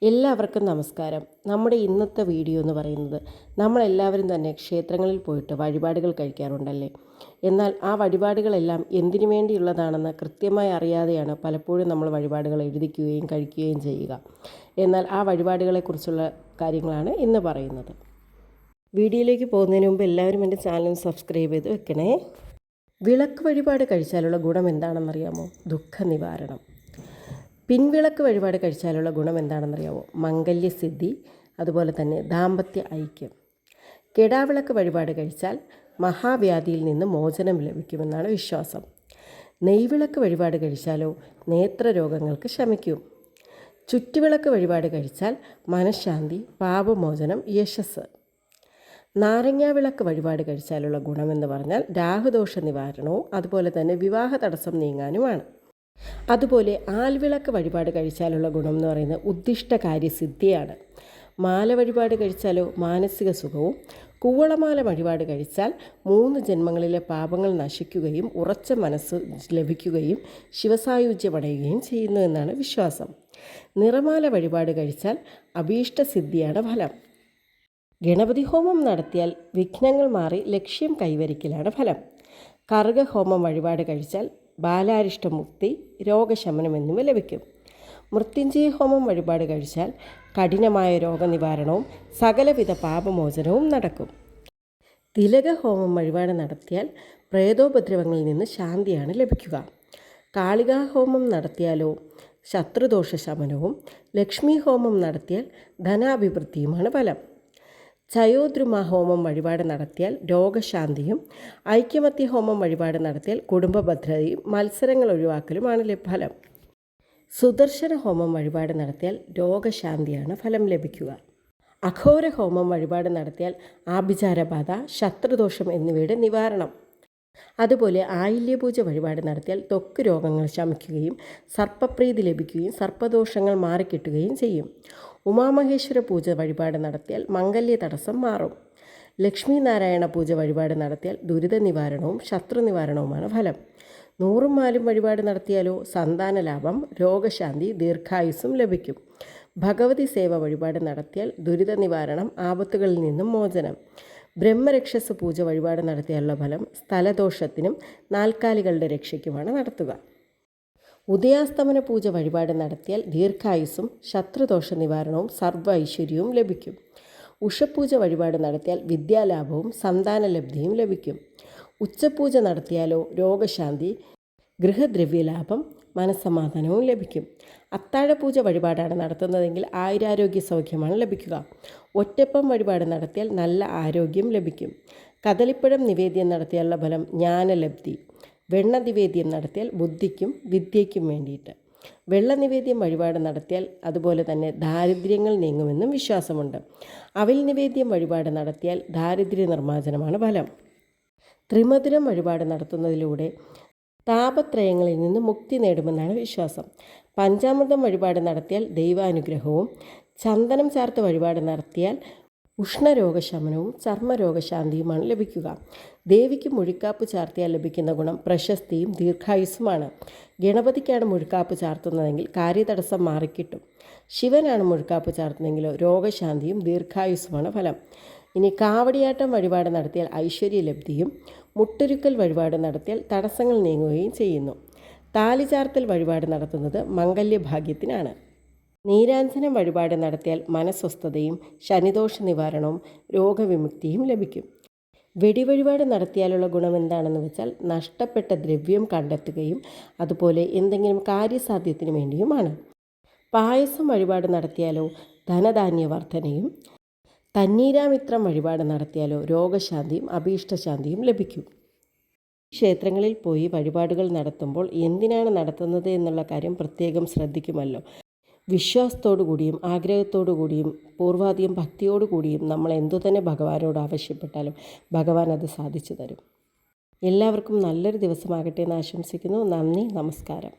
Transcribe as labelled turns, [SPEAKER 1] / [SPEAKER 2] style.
[SPEAKER 1] എല്ലാവർക്കും നമസ്കാരം. നമ്മുടെ ഇന്നത്തെ വീഡിയോ എന്ന് പറയുന്നത് നമ്മളെല്ലാവരും തന്നെ ക്ഷേത്രങ്ങളിൽ പോയിട്ട് വഴിപാടുകൾ കഴിക്കാറുണ്ടല്ലേ. എന്നാൽ ആ വഴിപാടുകളെല്ലാം എന്തിനു വേണ്ടിയുള്ളതാണെന്ന് കൃത്യമായി അറിയാതെയാണ് പലപ്പോഴും നമ്മൾ വഴിപാടുകൾ എഴുതിക്കുകയും കഴിക്കുകയും ചെയ്യുക. എന്നാൽ ആ വഴിപാടുകളെക്കുറിച്ചുള്ള കാര്യങ്ങളാണ് ഇന്ന് പറയുന്നത്. വീഡിയോയിലേക്ക് പോകുന്നതിന് മുമ്പ് എല്ലാവരും എൻ്റെ ചാനൽ സബ്സ്ക്രൈബ് ചെയ്ത് വെക്കണേ. വിളക്ക് വഴിപാട് കഴിച്ചാലുള്ള ഗുണം എന്താണെന്നറിയാമോ? ദുഃഖ നിവാരണം. പിൻവിളക്ക് വഴിപാട് കഴിച്ചാലുള്ള ഗുണം എന്താണെന്നറിയാമോ? മംഗല്യസിദ്ധി, അതുപോലെ തന്നെ ദാമ്പത്യ ഐക്യം. കെടാവിളക്ക് വഴിപാട് കഴിച്ചാൽ മഹാവ്യാധിയിൽ നിന്ന് മോചനം ലഭിക്കുമെന്നാണ് വിശ്വാസം. നെയ്വിളക്ക് വഴിപാട് കഴിച്ചാലോ നേത്രരോഗങ്ങൾക്ക് ശമിക്കും. ചുറ്റുവിളക്ക് വഴിപാട് കഴിച്ചാൽ മനഃശാന്തി, പാപമോചനം, യശസ്. നാരങ്ങാ വിളക്ക് വഴിപാട് കഴിച്ചാലുള്ള ഗുണമെന്ന് പറഞ്ഞാൽ രാഹുദോഷ നിവാരണവും അതുപോലെ തന്നെ വിവാഹ തടസ്സം നീങ്ങാനുമാണ്. അതുപോലെ ആൽവിളക്ക് വഴിപാട് കഴിച്ചാലുള്ള ഗുണം എന്ന് പറയുന്നത് ഉദ്ദിഷ്ടകാര്യസിദ്ധിയാണ്. മാല വഴിപാട് കഴിച്ചാലോ മാനസിക സുഖവും. കൂവളമാല വഴിപാട് കഴിച്ചാൽ 3 ജന്മങ്ങളിലെ പാപങ്ങൾ നശിക്കുകയും ഉറച്ച മനസ്സ് ലഭിക്കുകയും ശിവസായുജ്യമടയുകയും ചെയ്യുന്നു എന്നാണ് വിശ്വാസം. നിറമാല വഴിപാട് കഴിച്ചാൽ അഭീഷ്ടസിദ്ധിയാണ് ഫലം. ഗണപതി ഹോമം നടത്തിയാൽ വിഘ്നങ്ങൾ മാറി ലക്ഷ്യം കൈവരിക്കലാണ് ഫലം. കർഗഹോമം വഴിപാട് കഴിച്ചാൽ ബാലാരിഷ്ടമുക്തി, രോഗശമനം എന്നിവ ലഭിക്കും. മൃത്യുഞ്ജയ ഹോമം വഴിപാട് കഴിച്ചാൽ കഠിനമായ രോഗനിവാരണവും സകലവിധ പാപമോചനവും നടക്കും. തിലകഹോമം വഴിപാട് നടത്തിയാൽ പ്രേതോപദ്രവങ്ങളിൽ നിന്ന് ശാന്തിയാണ് ലഭിക്കുക. കാളികാഹോമം നടത്തിയാലോ ശത്രുദോഷ ശമനവും. ലക്ഷ്മി ഹോമം നടത്തിയാൽ ധനാഭിവൃദ്ധിയുമാണ് ഫലം. ചയോദ്രുമ ഹോമം വഴിപാട് നടത്തിയാൽ രോഗശാന്തിയും. ഐക്യമത്യ ഹോമം വഴിപാട് നടത്തിയാൽ കുടുംബഭദ്രതയും മത്സരങ്ങൾ ഒഴിവാക്കലുമാണ് ഫലം. സുദർശന ഹോമം വഴിപാട് നടത്തിയാൽ രോഗശാന്തിയാണ് ഫലം ലഭിക്കുക. അഘോര ഹോമം വഴിപാട് നടത്തിയാൽ ആഭിചാരബാധ, ശത്രുദോഷം എന്നിവയുടെ നിവാരണം. അതുപോലെ ആയില്യപൂജ വഴിപാട് നടത്തിയാൽ ത്വക്ക് രോഗങ്ങൾ ശമിക്കുകയും സർപ്പപ്രീതി ലഭിക്കുകയും സർപ്പദോഷങ്ങൾ മാറിക്കിട്ടുകയും ചെയ്യും. ഉമാമഹേശ്വര പൂജ വഴിപാട് നടത്തിയാൽ മംഗല്യ തടസ്സം മാറും. ലക്ഷ്മി നാരായണ പൂജ വഴിപാട് നടത്തിയാൽ ദുരിത നിവാരണവും ശത്രു നിവാരണവുമാണ് ഫലം. 100 മാലും വഴിപാട് നടത്തിയാലോ സന്താന ലാഭം, രോഗശാന്തി, ദീർഘായുസ്സും ലഭിക്കും. ഭഗവതി സേവ വഴിപാട് നടത്തിയാൽ ദുരിത നിവാരണം, ആപത്തുകളിൽ നിന്നും മോചനം. ബ്രഹ്മരക്ഷസ് പൂജ വഴിപാട് നടത്തിയാലുള്ള ഫലം സ്ഥലദോഷത്തിനും നാൽക്കാലികളുടെ രക്ഷയ്ക്കുമാണ് നടത്തുക. ഉദയാസ്തമന പൂജ വഴിപാട് നടത്തിയാൽ ദീർഘായുസ്സും ശത്രുദോഷ നിവാരണവും സർവ്വ ഐശ്വര്യവും ലഭിക്കും. ഉഷപൂജ വഴിപാട് നടത്തിയാൽ വിദ്യാലാഭവും സന്താനലബ്ധിയും ലഭിക്കും. ഉച്ചപൂജ നടത്തിയാലോ രോഗശാന്തി, ഗൃഹദ്രവ്യലാഭം, മനസ്സമാധാനവും ലഭിക്കും. അത്താഴപൂജ വഴിപാടാണ് നടത്തുന്നതെങ്കിൽ ആയുരാരോഗ്യ സൗഖ്യമാണ് ലഭിക്കുക. ഒറ്റപ്പം വഴിപാട് നടത്തിയാൽ നല്ല ആരോഗ്യം ലഭിക്കും. കദളിപ്പഴം നിവേദ്യം നടത്തിയാലുള്ള ഫലം ജ്ഞാനലബ്ധി. വെണ്ണ നിവേദ്യം നടത്തിയാൽ ബുദ്ധിക്കും വിദ്യയ്ക്കും വേണ്ടിയിട്ട്. വെള്ള നിവേദ്യം വഴിപാട് നടത്തിയാൽ അതുപോലെ തന്നെ ദാരിദ്ര്യങ്ങൾ നീങ്ങുമെന്നും വിശ്വാസമുണ്ട്. അവിൽ നിവേദ്യം വഴിപാട് നടത്തിയാൽ ദാരിദ്ര്യ നിർമ്മാർജ്ജനമാണ് ഫലം. ത്രിമധുരം വഴിപാട് നടത്തുന്നതിലൂടെ താപത്രയങ്ങളിൽ നിന്ന് മുക്തി നേടുമെന്നാണ് വിശ്വാസം. പഞ്ചാമൃതം വഴിപാട് നടത്തിയാൽ ദൈവാനുഗ്രഹവും. ചന്ദനം ചേർത്ത് വഴിപാട് നടത്തിയാൽ ഉഷ്ണരോഗശമനവും ചർമ്മരോഗശാന്തിയുമാണ് ലഭിക്കുക. ദേവിക്ക് മുഴിക്കാപ്പ് ചാർത്തിയാൽ ലഭിക്കുന്ന ഗുണം പ്രശസ്തിയും ദീർഘായുസ്സുമാണ്. ഗണപതിക്കാണ് മുഴിക്കാപ്പ് ചാർത്തുന്നതെങ്കിൽ കാര്യതടസ്സം മാറിക്കിട്ടും. ശിവനാണ് മുഴിക്കാപ്പ് ചാർത്തുന്നതെങ്കിലോ രോഗശാന്തിയും ദീർഘായുസ്സുമാണ് ഫലം. ഇനി കാവടിയാട്ടം വഴിപാട് നടത്തിയാൽ ഐശ്വര്യലബ്ധിയും. മുട്ടൊരുക്കൽ വഴിപാട് നടത്തിയാൽ തടസ്സങ്ങൾ നീങ്ങുകയും ചെയ്യുന്നു. താലിചാർത്തൽ വഴിപാട് നടത്തുന്നത് മംഗല്യഭാഗ്യത്തിനാണ്. നീരാഞ്ജനം വഴിപാട് നടത്തിയാൽ മനസ്വസ്ഥതയും ശനിദോഷ നിവാരണവും രോഗവിമുക്തിയും ലഭിക്കും. വെടിവഴിപാട് നടത്തിയാലുള്ള ഗുണം എന്താണെന്ന് വെച്ചാൽ നഷ്ടപ്പെട്ട ദ്രവ്യം കണ്ടെത്തുകയും അതുപോലെ എന്തെങ്കിലും കാര്യസാധ്യത്തിന് വേണ്ടിയുമാണ്. പായസം വഴിപാട് നടത്തിയാലോ ധനധാന്യവർദ്ധനയും. തന്നീരാമിത്രം വഴിപാട് നടത്തിയാലോ രോഗശാന്തിയും അഭീഷ്ടശാന്തിയും ലഭിക്കും. ക്ഷേത്രങ്ങളിൽ പോയി വഴിപാടുകൾ നടത്തുമ്പോൾ എന്തിനാണ് നടത്തുന്നത് എന്നുള്ള കാര്യം പ്രത്യേകം ശ്രദ്ധിക്കുമല്ലോ. വിശ്വാസത്തോടു കൂടിയും ആഗ്രഹത്തോടു കൂടിയും പൂർവാധികം ഭക്തിയോടു കൂടിയും നമ്മൾ എന്തുതന്നെ ഭഗവാനോട് ആവശ്യപ്പെട്ടാലും ഭഗവാൻ അത് സാധിച്ചു തരും. എല്ലാവർക്കും നല്ലൊരു ദിവസമാകട്ടെ എന്ന് ആശംസിക്കുന്നു. നന്ദി, നമസ്കാരം.